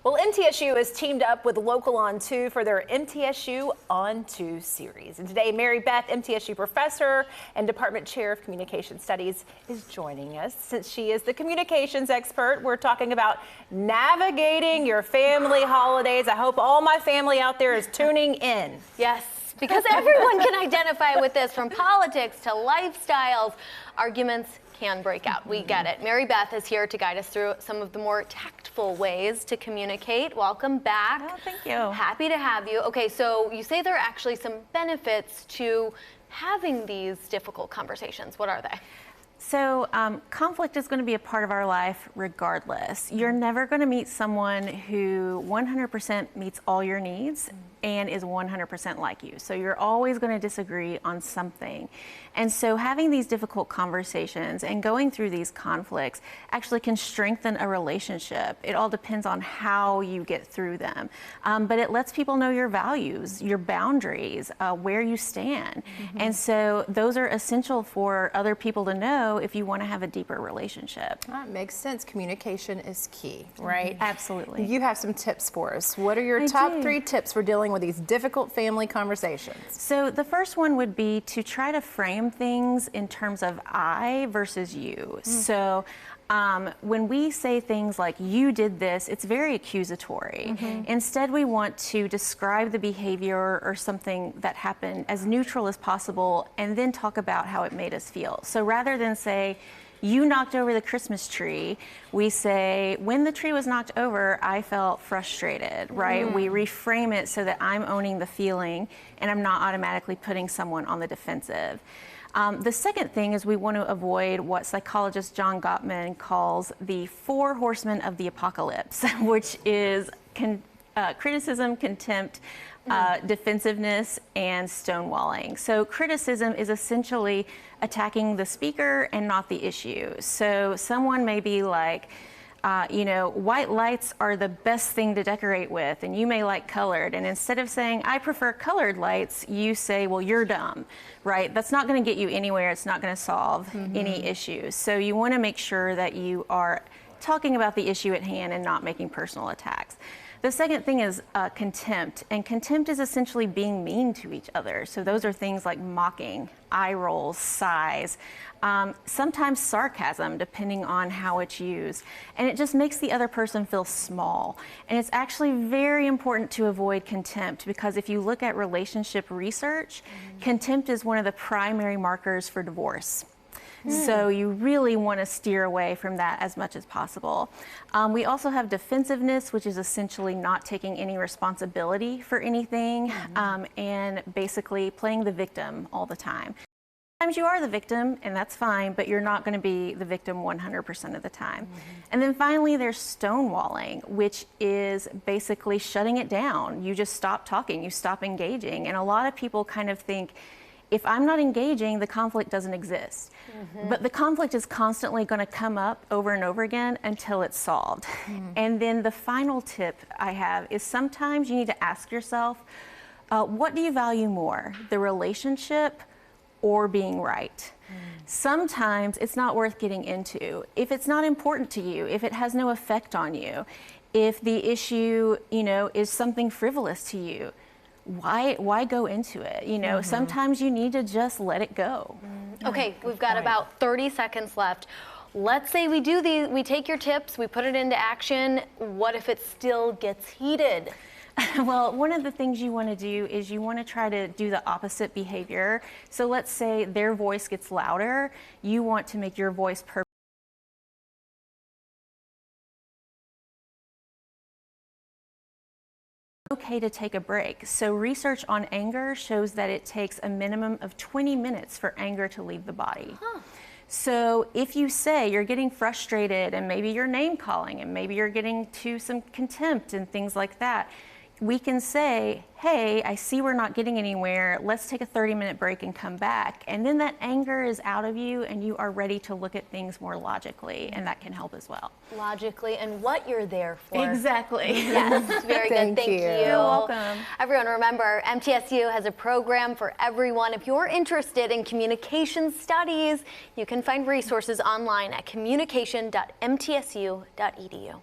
Well, MTSU has teamed up with Local On 2 for their MTSU On 2 series. And today, Mary Beth, MTSU professor and Department Chair of Communication Studies, is joining us. Since she is the communications expert, we're talking about navigating your family holidays. I hope all my family out there is tuning in. Yes, because everyone can identify with this, from politics to lifestyles. Arguments can break out. We get it. Mary Beth is here to guide us through some of the more tactful ways to communicate. Welcome back. Oh, thank you. Happy to have you. Okay, so you say there are actually some benefits to having these difficult conversations. What are they? So conflict is going to be a part of our life regardless. You're never going to meet someone who 100% meets all your needs and is 100% like you. So you're always going to disagree on something. And so having these difficult conversations and going through these conflicts actually can strengthen a relationship. It all depends on how you get through them. But it lets people know your values, your boundaries, where you stand. And so those are essential for other people to know if you want to have a deeper relationship. That makes sense. Communication is key, right? Absolutely. You have some tips for us. What are your top 3 tips for dealing with these difficult family conversations? So the first one would be to try to frame things in terms of I versus you. So when we say things like you did this, it's very accusatory. Instead, we want to describe the behavior or something that happened as neutral as possible and then talk about how it made us feel. So rather than say, you knocked over the Christmas tree, we say, when the tree was knocked over, I felt frustrated, right? We reframe it so that I'm owning the feeling and I'm not automatically putting someone on the defensive. The second thing is we want to avoid what psychologist John Gottman calls the 4 horsemen of the apocalypse, which is criticism, contempt, defensiveness, and stonewalling. So criticism is essentially attacking the speaker and not the issue. So someone may be like, white lights are the best thing to decorate with, and you may like colored. And instead of saying, I prefer colored lights, you say, well, you're dumb, right? That's not going to get you anywhere. It's not going to solve any issues. So you want to make sure that you are talking about the issue at hand and not making personal attacks. The second thing is contempt, and contempt is essentially being mean to each other. So those are things like mocking, eye rolls, sighs, sometimes sarcasm, depending on how it's used. And it just makes the other person feel small. And it's actually very important to avoid contempt, because if you look at relationship research, contempt is one of the primary markers for divorce. So you really want to steer away from that as much as possible. We also have defensiveness, which is essentially not taking any responsibility for anything and basically playing the victim all the time. Sometimes you are the victim, and that's fine, but you're not going to be the victim 100% of the time. And then finally, there's stonewalling, which is basically shutting it down. You just stop talking, you stop engaging. And a lot of people kind of think, if I'm not engaging, the conflict doesn't exist. But the conflict is constantly going to come up over and over again until it's solved. And then the final tip I have is sometimes you need to ask yourself, what do you value more, the relationship or being right? Sometimes it's not worth getting into. If it's not important to you, if it has no effect on you, if the issue, is something frivolous to you, why go into it? Sometimes you need to just let it go. Okay, we've got about 30 seconds left. Let's say we take your tips, we put it into action. What if it still gets heated? Well, one of the things you want to do is you want to try to do the opposite behavior. So let's say their voice gets louder. You want to make your voice okay to take a break. So research on anger shows that it takes a minimum of 20 minutes for anger to leave the body. So if you say you're getting frustrated and maybe you're name calling and maybe you're getting to some contempt and things like that, we can say, hey, I see we're not getting anywhere. Let's take a 30-minute break and come back. And then that anger is out of you and you are ready to look at things more logically, and that can help as well. Logically, and what you're there for. Exactly. Yes, very good. Thank you. You're welcome. Everyone, remember, MTSU has a program for everyone. If you're interested in communication studies, you can find resources online at communication.mtsu.edu.